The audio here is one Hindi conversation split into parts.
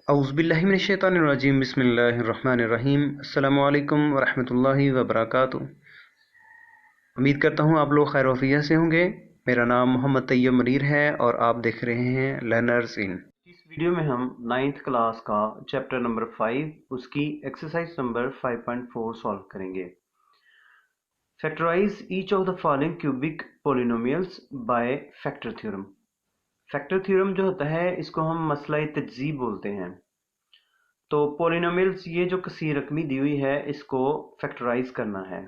औज़ुबिल्लाहिमिनश्शैतानिर्रजीम बिस्मिल्लाहिर्रहमानिर्रहीम अस्सलामु अलैकुम वरहमतुल्लाहि वबरकातुहू। उम्मीद करता हूँ आप लोग खैर वफ़ियत से होंगे। मेरा नाम मोहम्मद तैयब मनीर है और आप देख रहे हैं लर्नर्स इन। इस वीडियो में हम 9th क्लास का चैप्टर नंबर 5 उसकी एक्सरसाइज नंबर 5.4 सॉल्व करेंगे। Factorise each of the following cubic polynomials by factor theorem. Factor theorem जो होता है इसको हम मसला तज्ज़ीब बोलते हैं। तो पोलिनोमियल्स ये जो कसीर रकमी दी हुई है इसको फैक्टराइज करना है।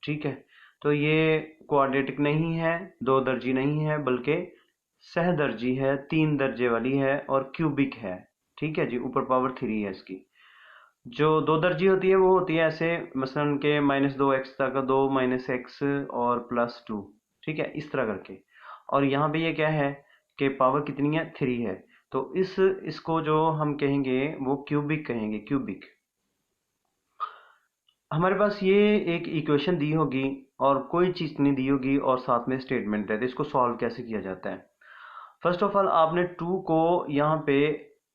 ठीक है, तो ये क्वाड्रेटिक नहीं है, दो दर्जी नहीं है, बल्कि सह दर्जी है, 3 दर्जे वाली है और क्यूबिक है। ठीक है जी, ऊपर पावर 3 है इसकी। जो दो दर्जी होती है वो होती है ऐसे, मसलन के -2x तक 2 - x और +2। ठीक है, इस तरह करके। और यहाँ पे ये क्या है कि पावर कितनी है, 3 है। तो इसको जो हम कहेंगे वो क्यूबिक कहेंगे, क्यूबिक। हमारे पास ये एक इक्वेशन दी होगी और कोई चीज़ नहीं दी होगी और साथ में स्टेटमेंट है, तो इसको सॉल्व कैसे किया जाता है। फर्स्ट ऑफ ऑल आपने 2 को यहाँ पे,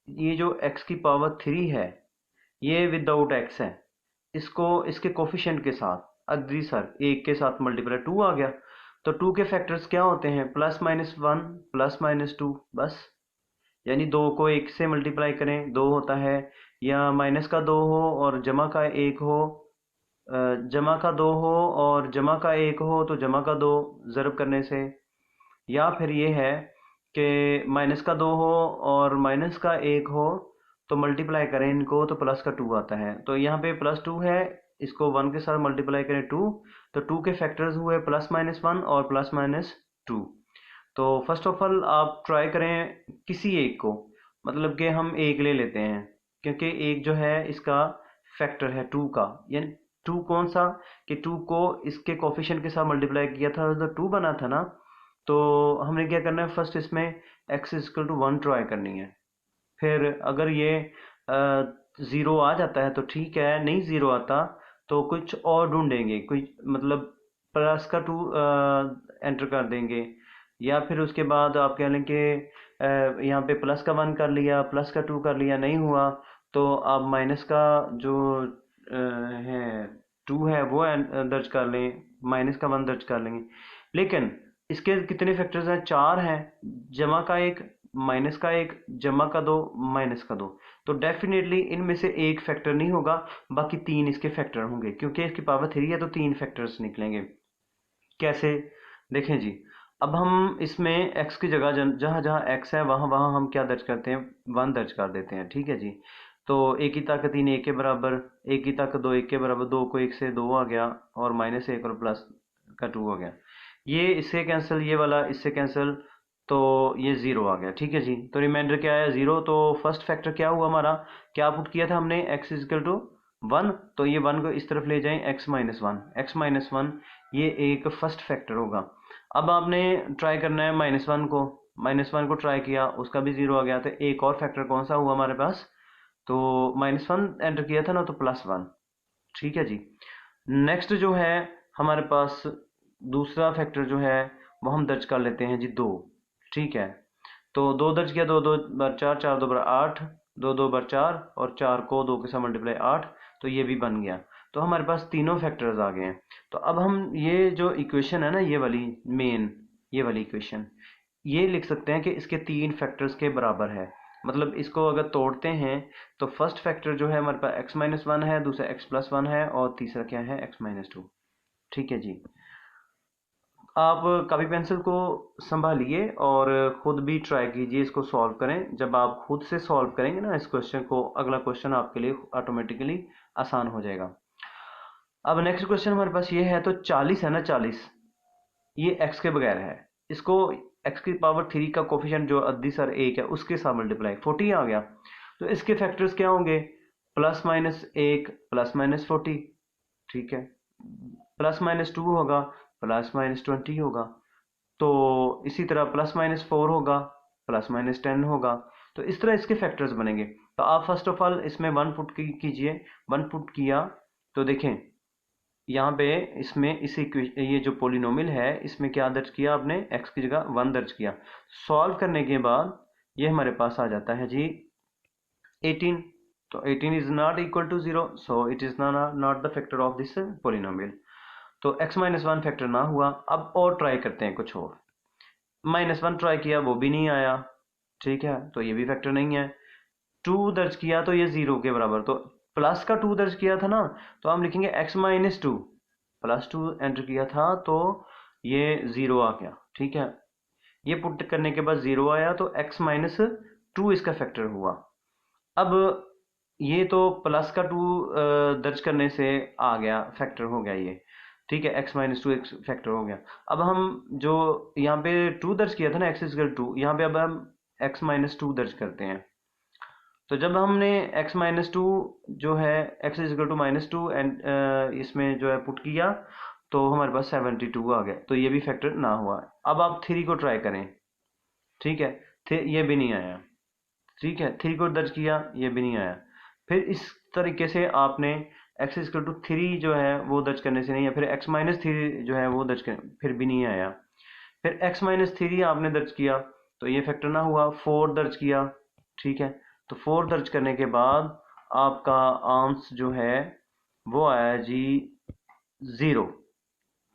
ये जो x की पावर 3 है ये विदाउट x है, इसको इसके कोफिशिएंट के साथ अदरी सर 1 के साथ मल्टीप्लाई 2 आ गया। तो 2 के फैक्टर्स क्या होते हैं, +-1 +-2, बस। यानी 2 को 1 से मल्टीप्लाई करें 2 होता है, या माइनस का 2 हो और जमा का 1 हो, जमा का 2 हो और जमा का 1 हो तो जमा का 2 ज़रब करने से, या फिर ये है कि माइनस का 2 हो और माइनस का 1 हो तो मल्टीप्लाई करें इनको तो प्लस का 2 आता है। तो यहाँ पे +2 है, इसको 1 के साथ मल्टीप्लाई करें 2, तो 2 के फैक्टर्स हुए +-1 और +-2। तो फर्स्ट ऑफ ऑल आप ट्राई करें किसी एक को, मतलब कि हम एक ले लेते हैं क्योंकि एक जो है इसका फैक्टर है 2 का। यानी 2 कौन सा, कि 2 को इसके कोफिशिएंट के साथ मल्टीप्लाई किया था तो 2 बना था ना। तो हमने क्या करना है, फर्स्ट इसमें x=1 ट्राई करनी है। फिर अगर ये 0 आ जाता है तो ठीक है, नहीं 0 आता तो कुछ और ढूंढेंगे, कोई मतलब प्लस का 2 एंटर कर देंगे, या फिर उसके बाद आप कह लें कि यहाँ पे प्लस का 1 कर लिया, प्लस का 2 कर लिया, नहीं हुआ तो आप माइनस का जो है 2 है वो दर्ज कर लें, माइनस का 1 दर्ज कर लेंगे। लेकिन इसके कितने फैक्टर्स हैं, 4 हैं, जमा का 1, माइनस का 1, जमा का 2, माइनस का 2। तो डेफिनेटली इनमें से एक फैक्टर नहीं होगा, बाकी 3 इसके फैक्टर होंगे, क्योंकि इसकी पावर 3 है तो 3 फैक्टर्स निकलेंगे। कैसे, देखें जी। अब हम इसमें x की जगह जहाँ जहाँ x है वहाँ वहाँ हम क्या दर्ज करते हैं, 1 दर्ज कर देते हैं। ठीक है जी। तो a की ताकत 3 1 के बराबर, a की ताकत 2 1 के बराबर, 2 को 1 से 2 आ गया और -1 और प्लस का 2 आ गया। ये इससे कैंसिल, ये वाला इससे कैंसिल, तो ये 0 आ गया। ठीक है जी। तो रिमाइंडर क्या है, 0। तो फर्स्ट फैक्टर क्या हुआ हमारा, क्या पुट किया था हमने, x=1, तो ये 1 को इस तरफ ले जाएं, x-1 ये एक फर्स्ट फैक्टर होगा। अब आपने ट्राई करना है -1 को ट्राई किया, उसका भी 0 आ गया। तो एक और फैक्टर कौन सा हुआ हमारे पास, तो -1 एंटर किया था ना, तो +1। ठीक है जी। नेक्स्ट जो है हमारे पास दूसरा फैक्टर जो है वो हम दर्ज कर लेते हैं जी, 2। ठीक है, तो 2 दर्ज किया, 2 2 बार 4, 4 2 बार 8, 2 2 बार 4 और 4 को 2 के साथ मल्टीप्लाई 8, तो ये भी बन गया। तो हमारे पास तीनों फैक्टर्स आ गए हैं। तो अब हम ये जो इक्वेशन है ना, ये वाली मेन, ये वाली इक्वेशन, ये लिख सकते हैं कि इसके 3 फैक्टर्स के बराबर है। मतलब इसको अगर तोड़ते हैं तो फर्स्ट फैक्टर जो है हमारे पास x-1 है, दूसरा x+1 है और तीसरा क्या है, x-2। ठीक है जी। आप कॉपी पेंसिल को संभालिए और खुद भी ट्राई कीजिए, इसको सॉल्व करें। जब आप खुद से सॉल्व करेंगे ना इस क्वेश्चन को, अगला क्वेश्चन आपके लिए ऑटोमेटिकली आसान हो जाएगा। अब नेक्स्ट क्वेश्चन हमारे पास ये है, तो 40 है ना, 40 ये x के बगैर है, इसको x की पावर 3 का कोफिशिएंट जो अद्दी सर 1 है उसके साथ मल्टीप्लाई, 40 आ गया। तो इसके फैक्टर्स क्या होंगे, +-1 +-40। ठीक है, +-2 होगा, +-20 होगा। तो इसी तरह +-4 होगा, +-10 होगा। तो इस तरह इसके फैक्टर्स बनेंगे। तो आप फर्स्ट ऑफ ऑल इसमें 1 पुट कीजिए, 1 पुट किया तो देखें यहाँ पे इसमें ये जो पोलिनोमियल है इसमें क्या दर्ज किया आपने, x की जगह 1 दर्ज किया। सॉल्व करने के बाद ये हमारे पास आ जाता है जी 18, तो 18 is not equal to 0, so it is not the factor of this polynomial. तो x-1 फैक्टर ना हुआ। अब और ट्राई करते हैं कुछ और। -1 ट्राई किया, वो भी नहीं आया, ठीक है, तो ये भी फैक्टर नहीं है। 2 दर्ज किया तो ये 0 के बराबर, तो प्लस का 2 दर्ज किया था ना, तो हम लिखेंगे x-2, +2 एंटर किया था तो ये 0 आ गया, ठीक है। ये पुट करने के बाद 0 आया, तो x-2 इसका फैक्टर हुआ। अब ये तो प्लस का 2 दर्ज करने से आ गया, फैक्टर हो गया ये, ठीक है, x-2 एक फैक्टर हो गया। अब हम जो यहाँ पे 2 दर्ज किया था ना, x=2, यहाँ पे अब हम x-2 दर्ज करते हैं। तो जब हमने x-2 जो है x=-2 एंड इसमें जो है पुट किया, तो हमारे पास 72 आ गया, तो ये भी फैक्टर ना हुआ। अब आप 3 को ट्राई करें, ठीक है, ये भी नहीं आया, ठीक है, 3 को दर्ज किया, ये भी नहीं आया। फिर इस तरीके से आपने x=3 जो है वो दर्ज करने से नहीं है, फिर x-3 जो है वो दर्ज कर, फिर भी नहीं आया। फिर x-3 आपने दर्ज किया, तो ये फैक्टर ना हुआ। 4 दर्ज किया, ठीक है, तो 4 दर्ज करने के बाद आपका आंसर जो है वो आया जी 0,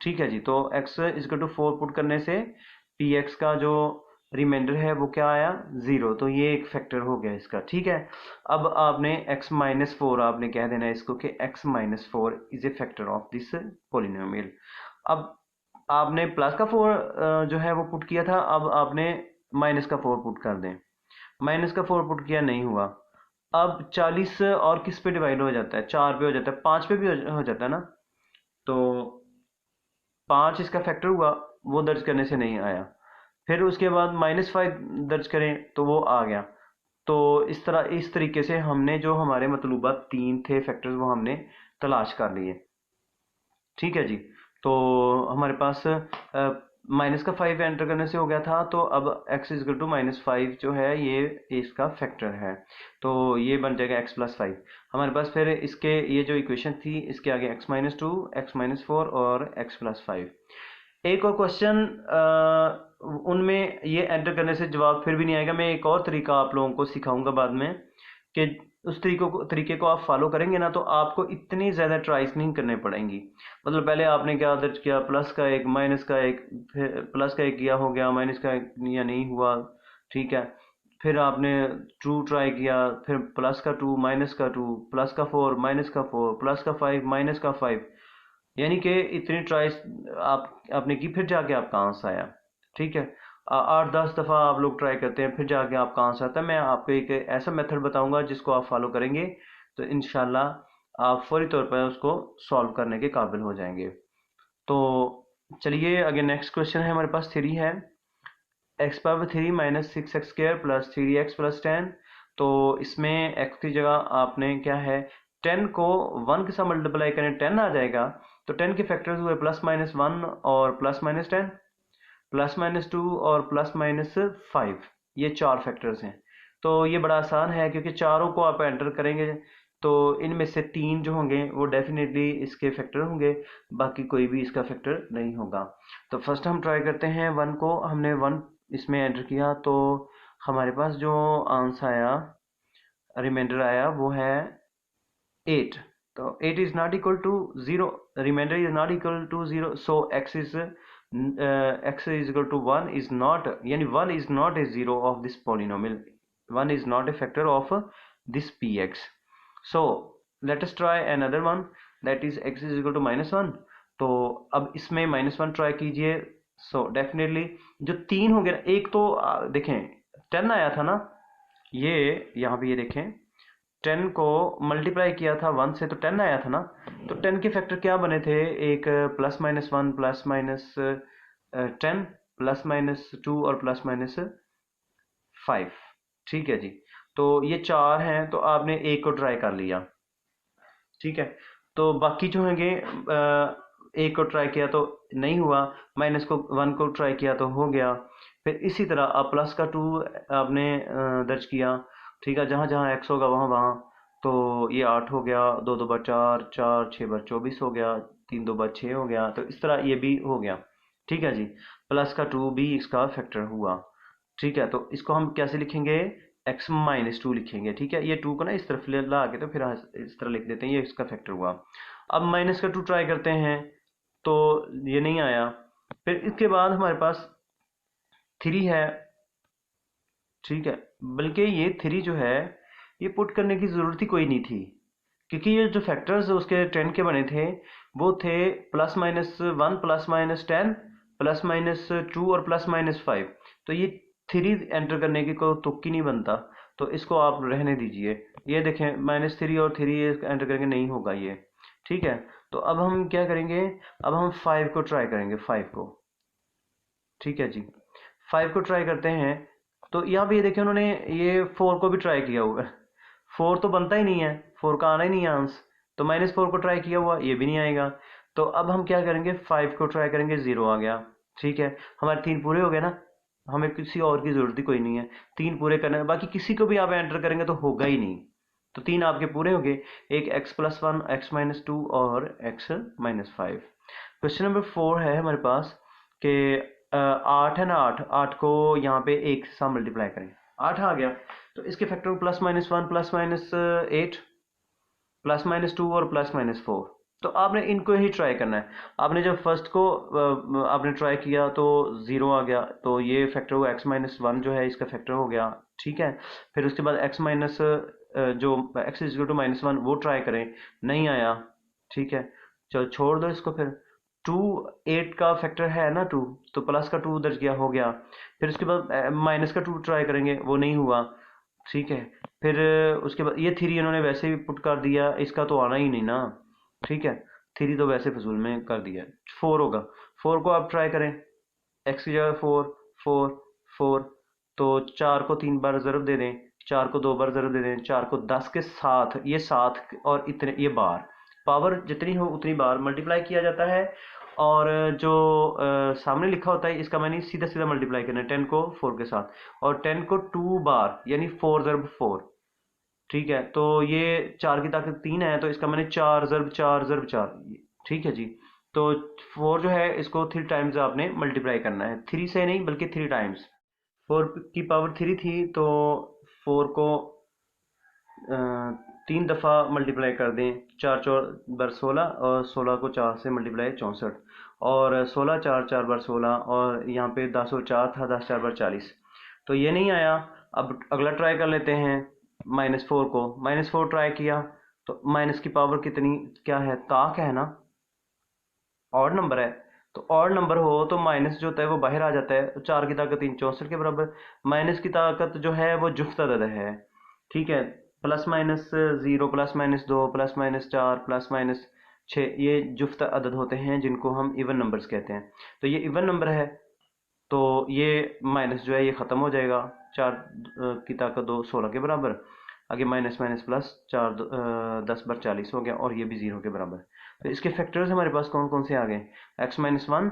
ठीक है जी। तो x=4 पुट करने से px का जो रिमाइंडर है वो क्या आया, 0, तो ये एक फैक्टर हो गया इसका, ठीक है। अब आपने x-4 आपने कह देना है इसको कि x-4 is a factor of this polynomial. अब आपने प्लस का 4 जो है वो पुट किया था, अब आपने माइनस का 4 पुट कर दें। माइनस का 4 पुट किया, नहीं हुआ। अब 40 और किस पे डिवाइड हो जाता है, 4 पे हो जाता है, 5 पे भी हो जाता है ना, तो 5 इसका फैक्टर हुआ, वो दर्ज करने से नहीं आया। फिर उसके बाद -5 दर्ज करें तो वो आ गया। तो इस तरीके से हमने जो हमारे मतलूबा 3 थे फैक्टर्स वो हमने तलाश कर लिए, ठीक है जी। तो हमारे पास माइनस का 5 एंटर करने से हो गया था, तो अब x=-5 जो है ये इसका फैक्टर है, तो ये बन जाएगा x+5। हमारे पास फिर इसके ये जो इक्वेशन थी इसके आगे x-2, x-4 और x+5। एक और क्वेश्चन उनमें ये एंटर करने से जवाब फिर भी नहीं आएगा। मैं एक और तरीका आप लोगों को सिखाऊंगा बाद में, कि उस तरीके को आप फॉलो करेंगे ना, तो आपको इतनी ज़्यादा ट्राइज नहीं करने पड़ेंगी। मतलब पहले आपने क्या दर्ज किया, प्लस का 1, माइनस का 1, फिर प्लस का 1 किया, हो गया, माइनस का 1 या नहीं हुआ, ठीक है। फिर आपने 2 ट्राई किया, फिर प्लस का 2, माइनस का 2, प्लस का 4, माइनस का 4, प्लस का 5, माइनस का 5, यानी कि इतनी ट्राइज आपने की, फिर जाके आपका आंसर आया, ठीक है। 8-10 दफ़ा आप लोग ट्राई करते हैं, फिर जाके आपका आंसर आता है। मैं आपको एक ऐसा मेथड बताऊंगा जिसको आप फॉलो करेंगे तो इंशाल्लाह आप फौरी तौर पर उसको सॉल्व करने के काबिल हो जाएंगे। तो चलिए आगे नेक्स्ट क्वेश्चन है, हमारे पास 3 है, x⁻³ - 6x² + 3x + 10। तो इसमें x की जगह आपने क्या है, 10 को 1 के साथ मल्टीप्लाई करें 10 आ जाएगा। तो 10 के फैक्टर्स हुए +-1 और +-10, +-2 और +-5, ये 4 फैक्टर्स हैं। तो ये बड़ा आसान है क्योंकि चारों को आप एंटर करेंगे तो इनमें से 3 जो होंगे वो डेफिनेटली इसके फैक्टर होंगे, बाकी कोई भी इसका फैक्टर नहीं होगा। तो फर्स्ट हम ट्राई करते हैं 1 को, हमने 1 इसमें एंटर किया, तो हमारे पास जो आंसर आया, रिमाइंडर आया, वो है 8। तो 8 is not equal to 0, remainder is not equal to 0, so x is equal to 1 is not, yani 1 is not a 0 of this polynomial, 1 is not a factor of this px. So let us try another one, that is x is equal to -1। तो अब इसमें -1 ट्राई कीजिए। सो डेफिनेटली जो 3 हो गया, एक तो देखें 10 आया था ना, ये यहाँ पे ये देखें 10 को मल्टीप्लाई किया था 1 से, तो 10 आया था ना। तो 10 के फैक्टर क्या बने थे, एक +-1 +-10 +-2 और +-5, ठीक है जी। तो ये 4 हैं, तो आपने एक को ट्राई कर लिया, ठीक है। तो बाकी जो होंगे एक को ट्राई किया तो नहीं हुआ, माइनस को 1 को ट्राई किया तो हो गया। फिर इसी तरह आप प्लस का 2 आपने दर्ज किया, ठीक है, जहाँ जहाँ x होगा वहाँ वहाँ, तो ये 8 हो गया, 2 2 बार 4, 4 6 बार 24 हो गया, 3 2 बार 6 हो गया, तो इस तरह ये भी हो गया, ठीक है जी। प्लस का 2 भी इसका फैक्टर हुआ, ठीक है। तो इसको हम कैसे लिखेंगे, एक्स माइनस टू लिखेंगे, ठीक है। ये टू को ना इस तरफ ला के तो फिर इस तरह लिख देते हैं, ये इसका फैक्टर हुआ। अब माइनस का टू ट्राई करते हैं तो ये नहीं आया। फिर इसके बाद हमारे पास थ्री है, ठीक है। बल्कि ये थ्री जो है ये पुट करने की ज़रूरत ही कोई नहीं थी, क्योंकि ये जो फैक्टर्स उसके 10 के बने थे वो थे plus minus one, plus minus 10, plus minus two और प्लस माइनस 5। तो ये थ्री एंटर करने की कोई तुक ही नहीं बनता, तो इसको आप रहने दीजिए। ये देखें माइनस थ्री और थ्री एंटर करके नहीं होगा ये, ठीक है। तो अब हम क्या करेंगे, अब हम 5 को ट्राई करेंगे, 5 को, ठीक है जी। 5 को ट्राई करते हैं तो यहाँ पे ये देखिए उन्होंने ये 4 को भी ट्राई किया हुआ है। 4 तो बनता ही नहीं है, 4 का आना ही नहीं है आंसर। तो -4 को ट्राई किया हुआ, ये भी नहीं आएगा। तो अब हम क्या करेंगे, 5 को ट्राई करेंगे, 0 आ गया, ठीक है। हमारे 3 पूरे हो गए ना, हमें किसी और की ज़रूरत ही कोई नहीं है। 3 पूरे करने हैं, बाकी किसी को भी आप एंटर करेंगे तो होगा ही नहीं। तो 3 आपके पूरे हो गए, एक x+1, x-2 और x-5। क्वेश्चन नंबर 4 है हमारे पास कि 8 है ना, 8 को यहाँ पे 1 से मल्टीप्लाई करें, 8 आ गया। तो इसके फैक्टर +-1, +-8, +-2 और +-4। तो आपने इनको ही ट्राई करना है। आपने जब फर्स्ट को आपने ट्राई किया तो 0 आ गया, तो ये फैक्टर हुआ x-1 जो है इसका फैक्टर हो गया, ठीक है। फिर उसके बाद x माइनस जो x=-1 वो ट्राई करें, नहीं आया, ठीक है। चलो छोड़ दो इसको। फिर 2, 8 का फैक्टर है ना 2, तो प्लस का 2 उधर गया, हो गया। फिर उसके बाद माइनस का 2 ट्राई करेंगे, वो नहीं हुआ, ठीक है। फिर उसके बाद ये थ्री इन्होंने वैसे भी पुट कर दिया, इसका तो आना ही नहीं ना, ठीक है। थ्री तो वैसे फजूल में कर दिया। 4 होगा, 4 को आप ट्राई करें, एक्स की जगह 4, 4, 4। तो 4 को 3 बार ज़रब दे दें, 4 को 2 बार ज़रब दे दें, 4 को 10 के साथ, ये 7 और इतने ये बार, पावर जितनी हो उतनी बार मल्टीप्लाई किया जाता है। और जो सामने लिखा होता है इसका मैंने सीधा सीधा मल्टीप्लाई करना है, 10 को 4 के साथ, और 10 को 2 बार यानी 4 ज़रब 4, ठीक है। तो ये 4 की ताकत 3 है, तो इसका मैंने 4 ज़रब 4 ज़रब 4, ठीक है जी। तो 4 जो है इसको 3 टाइम्स आपने मल्टीप्लाई करना है, 3 से नहीं बल्कि 3 टाइम्स। 4 की पावर 3 थी, तो 4 को 3 दफ़ा मल्टीप्लाई कर दें, 4 4 बार 16, और 16 को 4 से मल्टीप्लाई 64, और 16 4 4 बार 16, और यहाँ पे 10 और 4 था, 10 4 बार 40। तो ये नहीं आया। अब अगला ट्राई कर लेते हैं, -4 को, -4 ट्राई किया तो माइनस की पावर कितनी, क्या है, ताक है ना, ऑड नंबर है। तो ऑड नंबर हो तो माइनस जो होता है वो बाहर आ जाता है। 4 की ताकत 3, 64 के बराबर। माइनस की ताकत जो है वो जुफ्त अदद है, ठीक है। +-0, +-2, +-4, +-6, ये जुफ्त अदद होते हैं जिनको हम इवन नंबर्स कहते हैं। तो ये इवन नंबर है, तो ये माइनस जो है ये ख़त्म हो जाएगा। 4 की ताकत 2, 16 के बराबर। आगे माइनस माइनस प्लस, 4 10 बार 40 हो गया, और ये भी 0 के बराबर। तो इसके फैक्टर्स हमारे पास कौन कौन से आ गए, x-1,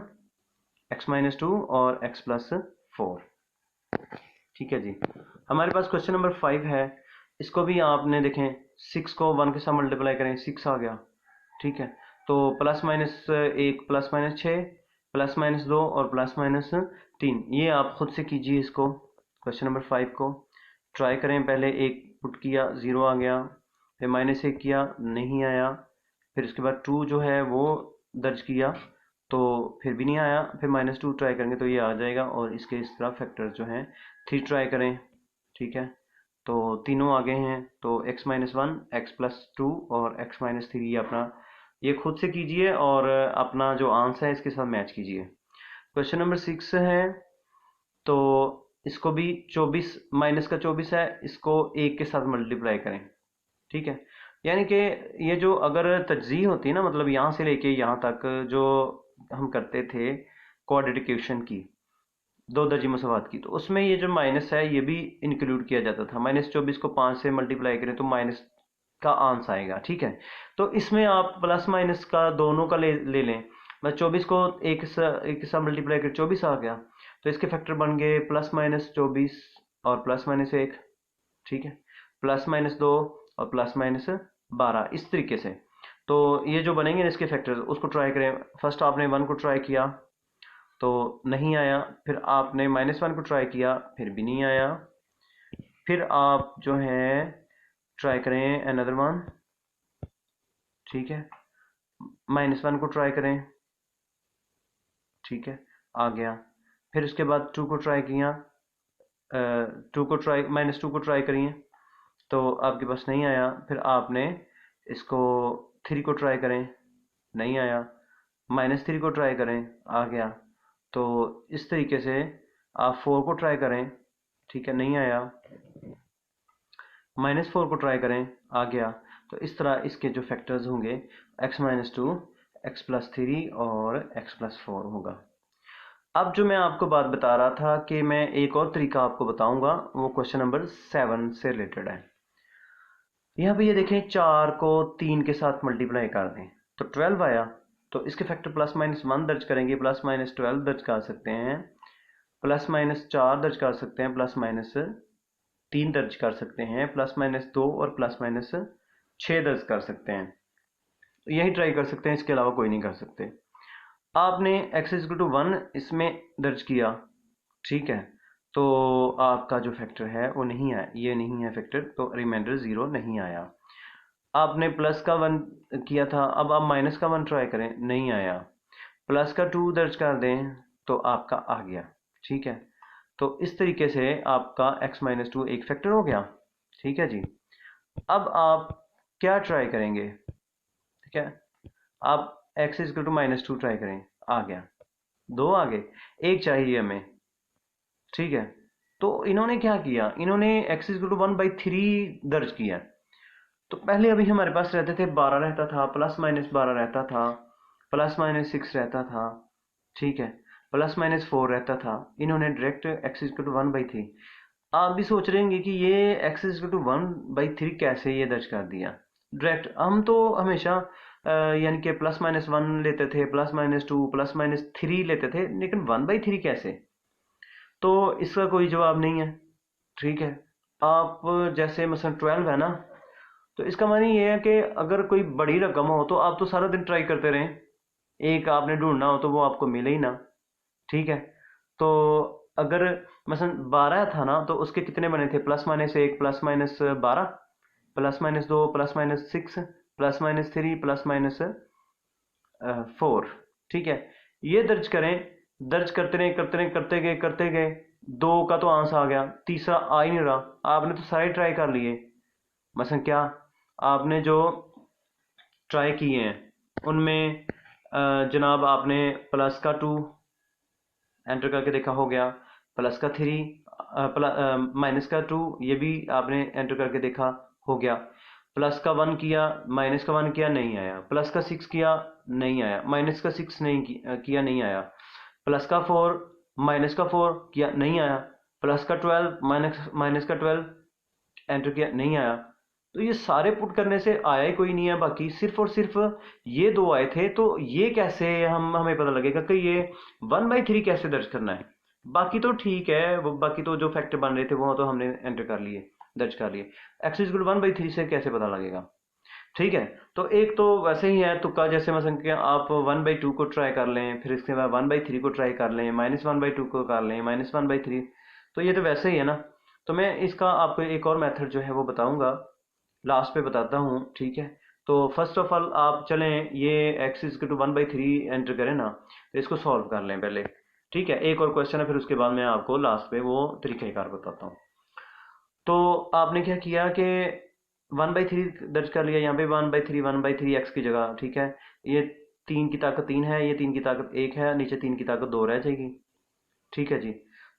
x-2 और x+4, ठीक है जी। हमारे पास क्वेश्चन नंबर 5 है। इसको भी आपने देखें, 6 को 1 के साथ मल्टीप्लाई करें, 6 आ गया, ठीक है। तो +-1, +-6, +-2 और +-3, ये आप खुद से कीजिए इसको। क्वेश्चन नंबर 5 को ट्राई करें, पहले 1 पुट किया, 0 आ गया। फिर -1 किया, नहीं आया। फिर उसके बाद 2 जो है वो दर्ज किया, तो फिर भी नहीं आया। फिर -2 ट्राई करेंगे तो ये आ जाएगा, और इसके इस तरह फैक्टर्स जो हैं 3 ट्राई करें, ठीक है। तो तीनों आगे हैं, तो x-1, x+2 और x-3, ये अपना ये खुद से कीजिए और अपना जो आंसर है इसके साथ मैच कीजिए। क्वेश्चन नंबर 6 है, तो इसको भी 24 माइनस का 24 है, इसको 1 के साथ मल्टीप्लाई करें, ठीक है। यानी कि ये जो अगर तज्ज़ीह होती है ना, मतलब यहाँ से लेके यहाँ तक जो हम करते थे क्वाड्रेटिक इक्वेशन की, दो दर्जी मसवात की, तो उसमें ये जो माइनस है ये भी इंक्लूड किया जाता था। -24 को 5 से मल्टीप्लाई करें तो माइनस का आंसर आएगा, ठीक है। तो इसमें आप प्लस माइनस का दोनों का ले लें। मैं 24 को एक के साथ मल्टीप्लाई कर 24 आ गया, तो इसके फैक्टर बन गए +-24 और +-1, ठीक है, +-2 और +-12, इस तरीके से। तो ये जो बनेंगे इसके फैक्टर्स, उसको ट्राई करें। फर्स्ट आपने 1 को ट्राई किया तो नहीं आया, फिर आपने -1 को ट्राई किया, फिर भी नहीं आया। फिर आप जो है ट्राई करें अनदर वन, ठीक है, -1 को ट्राई करें, ठीक है, आ गया। फिर उसके बाद 2 को ट्राई किया, 2 को ट्राई -2 को ट्राई करिए तो आपके पास नहीं आया। फिर आपने इसको 3 को ट्राई करें, नहीं आया। -3 को ट्राई करें, आ गया। तो इस तरीके से आप 4 को ट्राई करें, ठीक है, नहीं आया। -4 को ट्राई करें, आ गया। तो इस तरह इसके जो फैक्टर्स होंगे x-2, x+3 और x+4 होगा। अब जो मैं आपको बात बता रहा था कि मैं एक और तरीका आपको बताऊंगा, वो क्वेश्चन नंबर 7 से रिलेटेड है। यहाँ पे ये देखें, 4 को 3 के साथ मल्टीप्लाई कर दें तो 12 आया। तो इसके फैक्टर +-1 दर्ज करेंगे, +-12 दर्ज कर सकते हैं, +-4 दर्ज कर सकते हैं, +-3 दर्ज कर सकते हैं, +-2 और +-6 दर्ज कर सकते हैं। तो यही ट्राई कर सकते हैं, इसके अलावा कोई नहीं कर सकते। आपने x=1 इसमें दर्ज किया, ठीक है, तो आपका जो फैक्टर है वो नहीं आया, ये नहीं है फैक्टर, तो रिमाइंडर 0 नहीं आया। आपने प्लस का 1 किया था, अब आप माइनस का 1 ट्राई करें, नहीं आया। प्लस का 2 दर्ज कर दें तो आपका आ गया, ठीक है। तो इस तरीके से आपका x-2 एक फैक्टर हो गया, ठीक है जी। अब आप क्या ट्राई करेंगे, ठीक है, आप x=-2 ट्राई करें, आ गया, 2 आ गए, 1 चाहिए हमें, ठीक है। तो इन्होंने क्या किया, इन्होंने x=1/3 दर्ज किया। तो पहले अभी हमारे पास रहते थे 12 रहता था, +-12 रहता था, +-6 रहता था, ठीक है, +-4 रहता था। इन्होंने डायरेक्ट x=1/3। आप भी सोच रहे होंगे कि ये x=1/3 कैसे ये दर्ज कर दिया डायरेक्ट। हम तो हमेशा यानी कि +-1 लेते थे, +-2, +-3 लेते थे, लेकिन 1/3 कैसे? तो इसका कोई जवाब नहीं है, ठीक है। आप जैसे मसलन 12 है ना, तो इसका मानी ये है कि अगर कोई बड़ी रकम हो तो आप तो सारा दिन ट्राई करते रहें, एक आपने ढूंढना हो तो वो आपको मिले ही ना, ठीक है। तो अगर मसलन 12 था ना, तो उसके कितने बने थे, +-1, +-12, +-2, +-6, +-3, +-4, ठीक है। ये दर्ज करें, दर्ज करते रहे, करते गए, 2 का तो आंसर आ गया, तीसरा आ ही नहीं रहा। आपने तो सारे ट्राई कर लिए, मसलन क्या, आपने जो ट्राई किए हैं उनमें जनाब आपने प्लस का 2 एंटर करके देखा, हो गया। प्लस का 3, माइनस का 2, ये भी आपने एंटर करके देखा, हो गया। प्लस का 1 किया, माइनस का 1 किया, नहीं आया। प्लस का 6 किया, नहीं आया। माइनस का 6 नहीं किया, नहीं आया। प्लस का 4, माइनस का 4 किया, नहीं आया। प्लस का 12, माइनस का 12 एंटर किया, नहीं आया। तो ये सारे पुट करने से आया ही कोई नहीं है, बाकी सिर्फ और सिर्फ ये 2 आए थे। तो ये कैसे हमें पता लगेगा कि ये 1/3 कैसे दर्ज करना है? बाकी तो ठीक है, वो बाकी तो जो फैक्टर बन रहे थे वो तो हमने एंटर कर लिए, दर्ज कर लिए। x=1/3 से कैसे पता लगेगा, ठीक है। तो एक तो वैसे ही है तुक्का, जैसे मसलन कि आप 1/2 को ट्राई कर लें, फिर इसके बाद 1/3 को ट्राई कर लें, -1/2 को कर लें, -1/3। तो ये तो वैसे ही है ना। तो मैं इसका आपको एक और मेथड जो है वो बताऊंगा, लास्ट पे बताता हूँ, ठीक है। तो फर्स्ट ऑफ ऑल आप चलें, ये x=1/3 एंटर करें ना, तो इसको सॉल्व कर लें पहले, ठीक है। एक और क्वेश्चन है, फिर उसके बाद मैं आपको लास्ट पे वो तरीक़ेकार बताता हूँ। तो आपने क्या किया कि 1/3 दर्ज कर लिया, यहाँ पे 1/3 x की जगह, ठीक है। ये 3 की ताकत 3 है, ये 3 की ताकत 1 है, नीचे 3 की ताकत 2 रह जाएगी, ठीक है जी।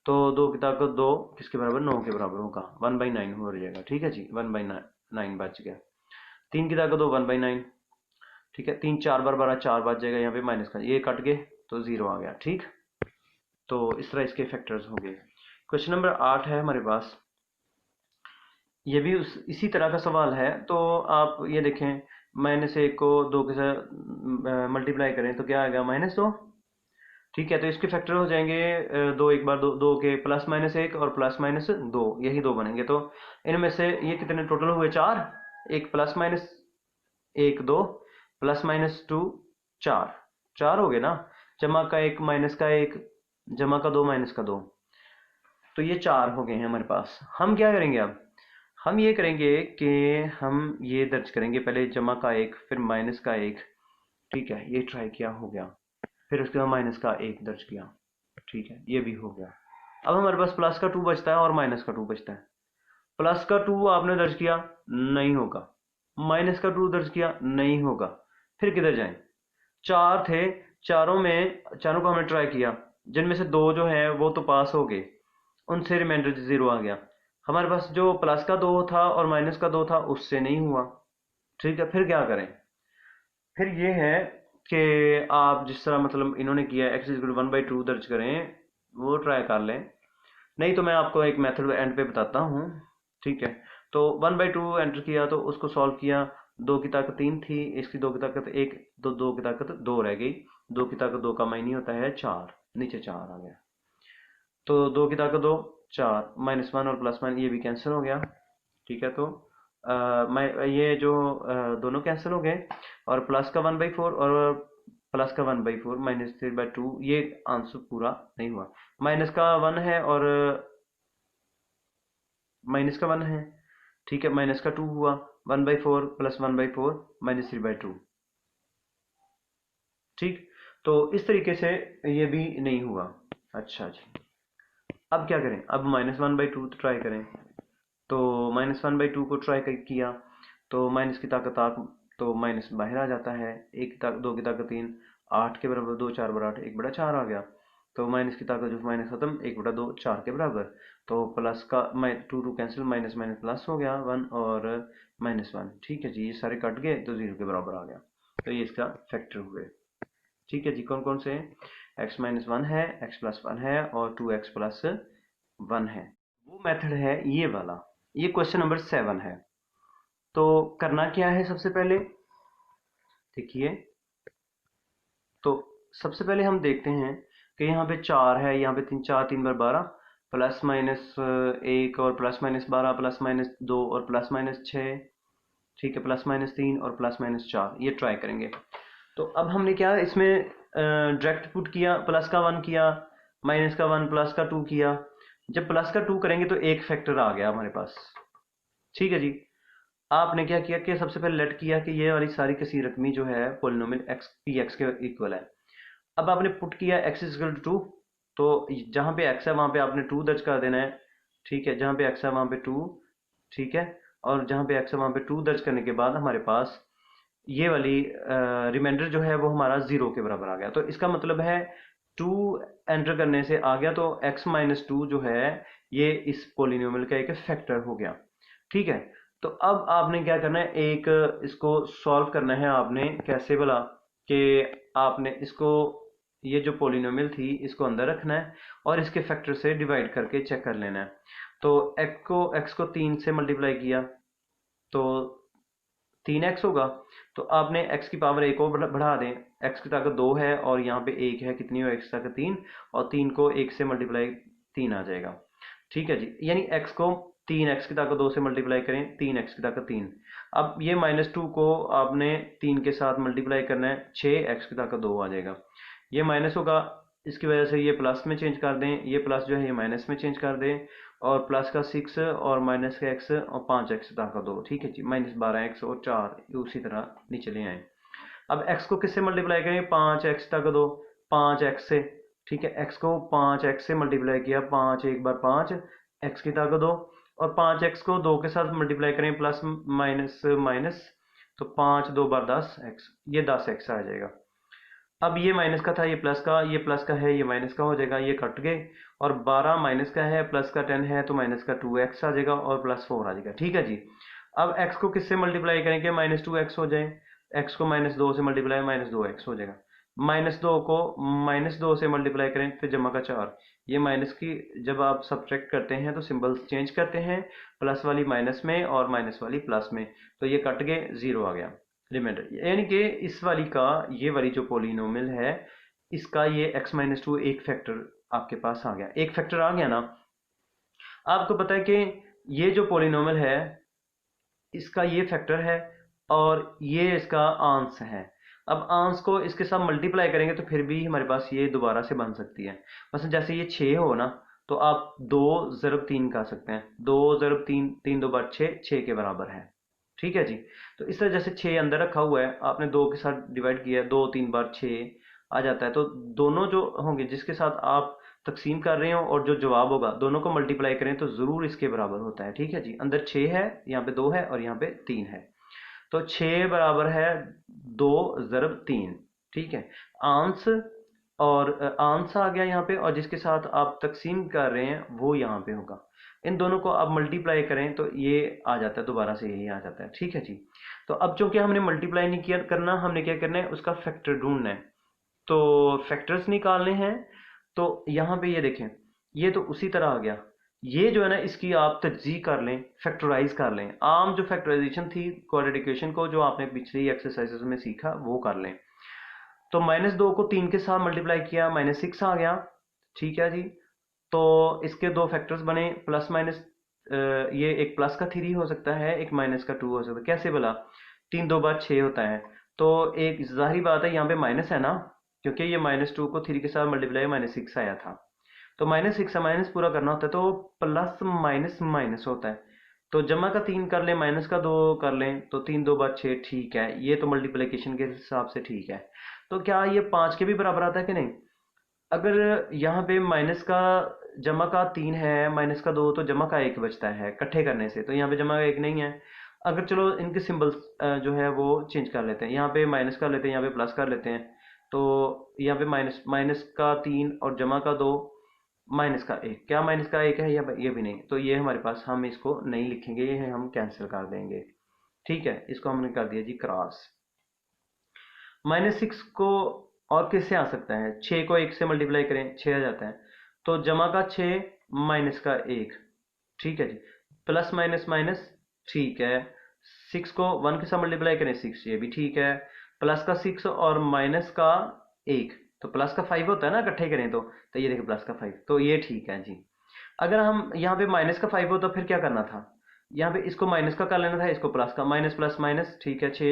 तो 2 की ताकत 2 किसके बराबर, 9 के बराबर होगा, 1/9 हो जाएगा, ठीक है जी। 1/9 बच गया। 3 की ताकत 2, 1/9, ठीक है। 3 4 बार 12, 4 बच जाएगा, यहाँ पे माइनस का ये कट गए तो 0 आ गया, ठीक। तो इस तरह इसके फैक्टर्स हो गए। क्वेश्चन नंबर 8 है हमारे पास, ये भी इसी तरह का सवाल है। तो आप ये देखें, -1 को 2 के साथ मल्टीप्लाई करें तो क्या आएगा, -2, ठीक है। तो इसके फैक्टर हो जाएंगे 2, एक बार 2, 2 के +-1 और +-2, यही 2 बनेंगे। तो इनमें से ये कितने टोटल हुए, 4, एक +-1 2, +-2 4, 4 हो गए ना, जमा का 1 माइनस का 1, जमा का 2 माइनस का 2। तो ये 4 हो गए हैं हमारे पास। हम क्या करेंगे अब, हम ये करेंगे कि हम ये दर्ज करेंगे, पहले जमा का 1 फिर माइनस का 1, ठीक है, ये ट्राई किया, हो गया। फिर उसके बाद माइनस का 1 दर्ज किया, ठीक है, ये भी हो गया। अब हमारे पास प्लस का 2 बचता है और माइनस का 2 बचता है। प्लस का 2 आपने दर्ज किया, नहीं होगा। माइनस का 2 दर्ज किया, नहीं होगा। फिर किधर जाएं, 4 थे, चारों को हमने ट्राई किया, जिनमें से 2 जो है वो तो पास हो गए, उनसे रिमाइंडर 0 आ गया। हमारे पास जो प्लस का 2 था और माइनस का 2 था, उससे नहीं हुआ। ठीक है, फिर क्या करें, फिर ये है कि आप जिस तरह मतलब इन्होंने किया एक्स इज 1/2 दर्ज करें, वो ट्राई कर लें। नहीं तो मैं आपको एक मेथड एंड पे बताता हूँ, ठीक है। तो 1/2 एंटर किया तो उसको सॉल्व किया, 2 की ताकत 3 थी, इसकी 2 की ताकत 1, तो 2 की ताकत 2 रह गई। 2 की ताकत 2 का माइनस होता है 4, नीचे 4 आ गया। तो 2 की ताकत 2, 4, -1 और +1 ये भी कैंसिल हो गया, ठीक है। तो मैं ये जो दोनों कैंसिल हो गए, और प्लस का 1/4 और प्लस का 1/4 -3/2, ये आंसर पूरा नहीं हुआ। माइनस का 1 है और माइनस का 1 है, ठीक है, माइनस का 2 हुआ, 1/4 प्लस 1/4 -3/2, ठीक। तो इस तरीके से ये भी नहीं हुआ। अच्छा जी, अब क्या करें, अब -1/2 ट्राई करें। तो -1/2 को ट्राई किया, तो माइनस की ताकत 8, तो माइनस बाहर आ जाता है। 2 की ताकत 3, 8 के बराबर 2, 4 बराबर 8, 1/4 आ गया। तो माइनस की ताकत जो माइनस खत्म, 1/2, 4 के बराबर। तो प्लस का 2 कैंसिल, माइनस माइनस प्लस हो गया 1 और -1, ठीक है जी, ये सारे कट गए तो 0 के बराबर आ गया। तो ये इसका फैक्टर हुए, ठीक है जी। कौन कौन से हैं, x-1 है, x+1 है और 2x+1 है। वो मेथड है ये वाला। ये क्वेश्चन नंबर 7 है। तो करना क्या है, सबसे पहले देखिए, तो सबसे पहले हम देखते हैं कि यहाँ पे 4 है, यहाँ पे 3, 4 3 बार 12, +-1 और +-12 +-2 और +-6, ठीक है, +-3 और +-4, ये ट्राई करेंगे। तो अब हमने क्या इसमें डायरेक्ट पुट किया, प्लस का 1 किया, माइनस का 1, प्लस का 2 किया। जब प्लस का 2 करेंगे तो एक फैक्टर आ गया हमारे पास, ठीक है जी। आपने क्या किया कि सबसे पहले लेट किया कि ये वाली सारी किसी रकमी जो है पोलिनोमियल एक्स पी एक्स के इक्वल है। अब आपने पुट किया x इज इक्वल टू 2, तो जहाँ पे x है वहाँ पे आपने 2 दर्ज कर देना है, ठीक है, जहाँ पे x है वहाँ पे 2, ठीक है, और जहाँ पे x है वहाँ पे 2 दर्ज करने के बाद हमारे पास ये वाली रिमाइंडर जो है वो हमारा 0 के बराबर आ गया। तो इसका मतलब है 2 एंटर करने से आ गया, तो x-2 जो है ये इस पोलिनोमियल का एक फैक्टर हो गया, ठीक है। तो अब आपने क्या करना है, एक इसको सॉल्व करना है आपने, कैसे भला, कि आपने इसको, ये जो पोलिनोमियल थी इसको अंदर रखना है और इसके फैक्टर से डिवाइड करके चेक कर लेना है। तो x को 3 से मल्टीप्लाई किया तो 3x होगा। तो आपने x की पावर 1 को बढ़ा दें, x की ताकत 2 है और यहाँ पे 1 है, कितनी हो x की ताकत 3, और 3 को 1 से मल्टीप्लाई 3 आ जाएगा, ठीक है जी। यानी x को 3x की ताकत 2 से मल्टीप्लाई करें, 3x की ताकत 3। अब ये -2 को आपने 3 के साथ मल्टीप्लाई करना है, 6x की ताकत 2 आ जाएगा। ये माइनस होगा, इसकी वजह से ये प्लस में चेंज कर दें, ये प्लस जो है ये माइनस में चेंज कर दें, और प्लस का 6 और माइनस का x और 5x ताकत 2, ठीक है जी, -12x और 4 उसी तरह नीचे ले आए। अब x को किससे मल्टीप्लाई करें, 5x ताकत 2, 5x से, ठीक है, x को 5x से मल्टीप्लाई किया, 5 1 बार 5 x की ताकत 2, और 5x को 2 के साथ मल्टीप्लाई करें, प्लस माइनस माइनस, तो 5 2 बार 10x, ये 10x आ जाएगा। अब ये माइनस का था, ये प्लस का, ये प्लस का है, ये माइनस का हो जाएगा, ये कट गए, और 12 माइनस का है, प्लस का 10 है, तो माइनस का 2x आ जाएगा और +4 आ जाएगा, ठीक है जी। अब x को किससे मल्टीप्लाई करेंगे, -2x हो जाए, x को -2 से मल्टीप्लाई, -2x हो जाएगा। -2 को -2 से मल्टीप्लाई करें, फिर जमा का 4, ये माइनस की जब आप सब्ट्रैक्ट करते हैं तो सिंबल्स चेंज करते हैं, प्लस वाली माइनस में और माइनस वाली प्लस में, तो ये कट गए, 0 आ गया रिमाइंडर। यानी कि इस वाली का, ये वाली जो पोलिनोमियल है, इसका ये x-2 एक फैक्टर आपके पास आ गया, एक फैक्टर आ गया ना। आपको पता है कि ये जो पोलिनोमियल है इसका ये फैक्टर है और ये इसका आंस है। अब आंस को इसके साथ मल्टीप्लाई करेंगे तो फिर भी हमारे पास ये दोबारा से बन सकती है। मतलब जैसे ये 6 हो ना, तो आप 2 ज़रब 3 कर सकते हैं। 2 ज़रब 3, 3 2 = 6, 6 के बराबर है। ठीक है जी। तो इस तरह जैसे 6 अंदर रखा हुआ है, आपने 2 के साथ डिवाइड किया, 2 3 बार 6 आ जाता है। तो दोनों जो होंगे जिसके साथ आप तकसीम कर रहे हो और जो जवाब होगा दोनों को मल्टीप्लाई करें तो ज़रूर इसके बराबर होता है। ठीक है जी। अंदर 6 है, यहाँ पे 2 है और यहाँ पे 3 है। तो 6 बराबर है 2 ज़रब 3। ठीक है। आंस और आंस आ गया यहाँ पे, और जिसके साथ आप तकसीम कर रहे हैं वो यहाँ पे होगा। इन दोनों को आप मल्टीप्लाई करें तो ये आ जाता है, दोबारा से यही आ जाता है। ठीक है जी। तो अब चूंकि हमने मल्टीप्लाई नहीं किया करना, हमने क्या करना है, उसका फैक्टर ढूंढना है। तो फैक्टर्स निकालने हैं। तो यहाँ पे ये देखें, ये तो उसी तरह आ गया। ये जो है ना, इसकी आप तज्जी कर लें, फैक्टराइज कर लें। आम जो फैक्टराइजेशन थी क्वाड्रेटिक इक्वेशन को, जो आपने पिछली एक्सरसाइजेस में सीखा, वो कर लें। तो -2 को 3 के साथ मल्टीप्लाई किया, -6 आ गया। ठीक है जी। तो इसके दो फैक्टर्स बने, प्लस माइनस। ये एक प्लस का 3 हो सकता है, एक माइनस का 2 हो सकता है। कैसे बोला? 3 2 = 6 होता है। तो एक जाहिर बात है यहाँ पे माइनस है ना, क्योंकि ये -2 को 3 के साथ मल्टीप्लाई -6 आया था। तो -6 से माइनस पूरा करना होता है, तो प्लस माइनस माइनस होता है। तो जमा का 3 कर लें, माइनस का 2 कर लें, तो 3 2 = 6। ठीक है, ये तो मल्टीप्लिकेशन के हिसाब से ठीक है। तो क्या ये 5 के भी बराबर आता है कि नहीं? अगर यहाँ पे माइनस का जमा का 3 है, माइनस का 2, तो जमा का 1 बचता है इकट्ठे करने से। तो यहाँ पे जमा का 1 नहीं है। अगर चलो इनके सिंबल्स जो है वो चेंज कर लेते हैं, यहाँ पे माइनस कर लेते हैं, यहाँ पे प्लस कर लेते हैं। तो यहाँ पे माइनस माइनस का 3 और जमा का 2, माइनस का 1। क्या माइनस का 1 है? या ये भी नहीं। तो ये हमारे पास, हम इसको नहीं लिखेंगे, ये हम कैंसिल कर देंगे। ठीक है, इसको हमने कर दिया जी क्रॉस। -6 को और किससे आ सकता है? 6 को 1 से मल्टीप्लाई करें, 6 आ जाता है। तो जमा का 6, माइनस का 1। ठीक है जी। प्लस माइनस माइनस, ठीक है। 6 को 1 के साथ मल्टीप्लाई करें, 6, ये भी ठीक है। प्लस का 6 और माइनस का 1, तो प्लस का 5 होता है ना इकट्ठे करें तो ये देखिए प्लस का 5, तो ये ठीक है जी। अगर हम यहाँ पे माइनस का 5 हो तो फिर क्या करना था? यहाँ पे इसको माइनस का कर लेना था, इसको प्लस का। माइनस प्लस माइनस, ठीक है। 6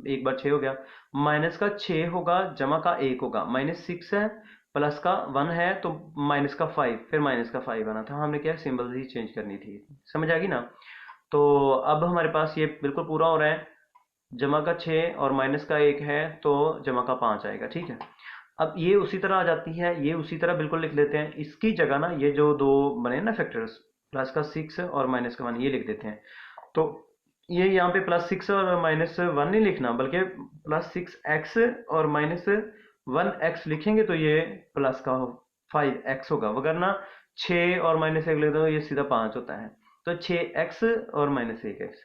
एक बार 6 हो गया। माइनस का 6 होगा, जमा का 1 होगा। -6 है, प्लस का 1 है, तो माइनस का 5, फिर माइनस का 5 आना था। हमने क्या, सिंबल ही चेंज करनी थी। समझ आ गई ना? तो अब हमारे पास ये बिल्कुल पूरा हो रहा है। जमा का 6 और माइनस का 1 है, तो जमा का 5 आएगा। ठीक है। अब ये उसी तरह आ जाती है, ये उसी तरह बिल्कुल लिख लेते हैं। इसकी जगह ना, ये जो दो बने ना फैक्टर्स, प्लस का 6 और माइनस का 1, ये लिख देते हैं। तो ये यहाँ पे +6 और -1 नहीं लिखना, बल्कि +6x और -1x लिखेंगे, तो ये प्लस का 5x होगा। वगरना 6 और -1 लिख दो, ये सीधा 5 होता है। तो 6x और -1x।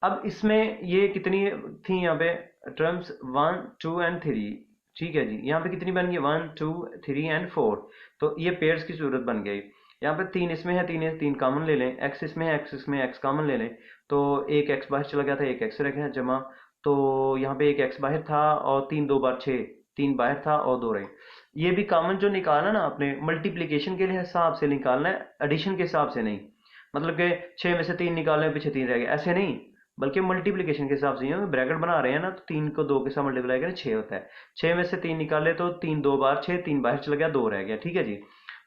अब इसमें ये कितनी थी यहाँ पे टर्म्स? 1 2 एंड 3। ठीक है जी। यहाँ पे कितनी बन गई? 1 2 3 एंड 4। तो ये पेयर्स की सूरत बन गई। यहाँ पे 3 इसमें है, 3 कॉमन ले लें। x इसमें है, x इसमें x कॉमन ले लें। तो एक x बाहर चला गया था, एक x रह गया जमा। तो यहाँ पे एक x बाहर था, और 3 2 = 6, 3 बाहर था और 2 रहे। ये भी कॉमन जो निकालना ना आपने, मल्टीप्लीकेशन के हिसाब से निकालना है, एडिशन के हिसाब से नहीं। मतलब कि 6 में से 3 निकालने, पीछे 3 रह गए, ऐसे नहीं। बल्कि मल्टीप्लिकेशन के हिसाब से ही ब्रैकेट बना रहे हैं ना, तो 3 को 2 के साथ मल्टीप्लाई करें, 6 होता है। 6 में से 3 निकाले तो 3 2 = 6, 3 बाहर चला गया, 2 रह गया। ठीक है जी।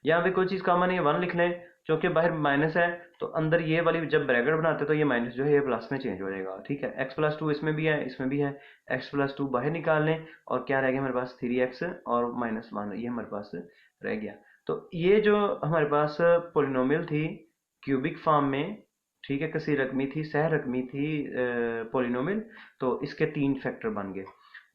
यहाँ पे कोई चीज़ कॉमन है, 1 लिख लें, क्योंकि बाहर माइनस है। तो अंदर ये वाली जब ब्रैकेट बनाते तो ये माइनस जो है ये प्लस में चेंज हो जाएगा। ठीक है। x+2 इसमें भी है, इसमें भी है। x+2 बाहर निकाल लें, और क्या रह गया हमारे पास? 3x और -1, ये हमारे पास रह गया। तो ये जो हमारे पास पोलिनोमियल थी क्यूबिक फॉर्म में, ठीक है, कसी रकमी थी, सह रकमी थी पोलिनोमियल। तो इसके 3 फैक्टर बन गए।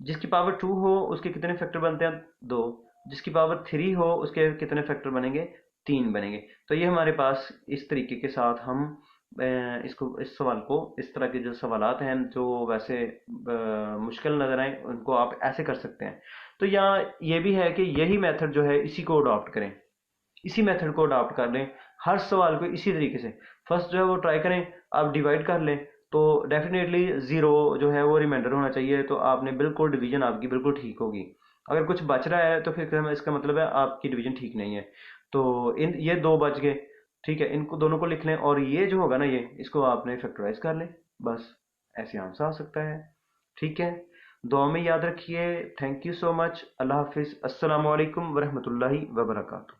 जिसकी पावर 2 हो उसके कितने फैक्टर बनते हैं? 2। जिसकी पावर 3 हो उसके कितने फैक्टर बनेंगे? 3 बनेंगे। तो ये हमारे पास इस तरीके के साथ हम इस सवाल को, इस तरह के जो सवालात हैं जो वैसे मुश्किल नज़र आए, उनको आप ऐसे कर सकते हैं। तो यहाँ ये भी है कि यही मेथड जो है इसी को अडॉप्ट करें, इसी मेथड को अडॉप्ट कर लें, हर सवाल को इसी तरीके से। फर्स्ट जो है वो ट्राई करें, आप डिवाइड कर लें, तो डेफिनेटली 0 जो है वो रिमाइंडर होना चाहिए। तो आपने बिल्कुल डिवीजन आपकी बिल्कुल ठीक होगी। अगर कुछ बच रहा है तो फिर इसका मतलब है आपकी डिवीजन ठीक नहीं है। तो इन ये 2 बच गए। ठीक है, इनको दोनों को लिख लें, और ये जो होगा ना, ये इसको आपने फैक्टराइज कर लें। बस ऐसे आंसर आ सकता है। ठीक है। दुआ में याद रखिए। Thank you so much. अल्लाह हाफिज़। अस्सलाम वालेकुम वरहमतुल्लाहि वबरकातुहू।